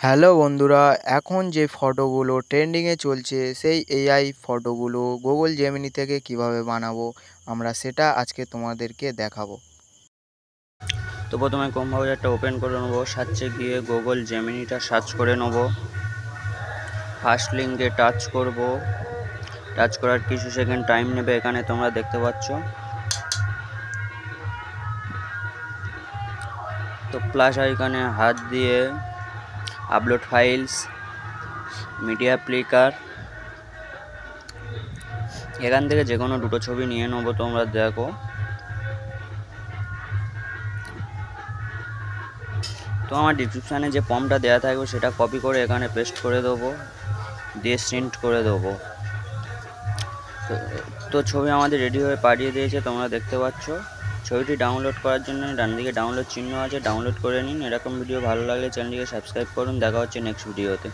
Hello বন্ধুরা, এখন যে ফটোগুলো ট্রেন্ডিংয়ে চলছে সেই এআই ফটোগুলো গুগল জেমিনি থেকে কিভাবে বানাবো আমরা সেটা আজকে তোমাদেরকে দেখাবো। তো প্রথমে ক্রোম ব্রাউজারটা ওপেন করে নেবো, সার্চে গিয়ে গুগল জেমিনিটা সার্চ করে নেবো। ফার্স্ট লিঙ্কে টাচ করব। টাচ করার কিছু সেকেন্ড টাইম নেবে, এখানে তোমরা দেখতে পাচ্ছ। তো প্লাস আইকনে হাত দিয়ে আপলোড ফাইলস, মিডিয়া প্লেকার, এখান থেকে যে কোনো দুটো ছবি নিয়ে নেবো। তোমরা দেখো, তো আমার ডিসক্রিপশানে যে ফর্মটা দেওয়া থাকবে সেটা কপি করে এখানে পেস্ট করে দেবো, দিয়ে সেন্ড করে দেবো। তো ছবি আমাদের রেডি হয়ে পাঠিয়ে দিয়েছে, তোমরা দেখতে পাচ্ছ। ছবিটি ডাউনলোড করার জন্য ডান দিকে ডাউনলোড চিহ্ন আছে, ডাউনলোড করে নিন। এরকম ভিডিও ভালো লাগলে চ্যানেলটিকে সাবস্ক্রাইব করুন। দেখা হচ্ছে নেক্সট ভিডিওতে।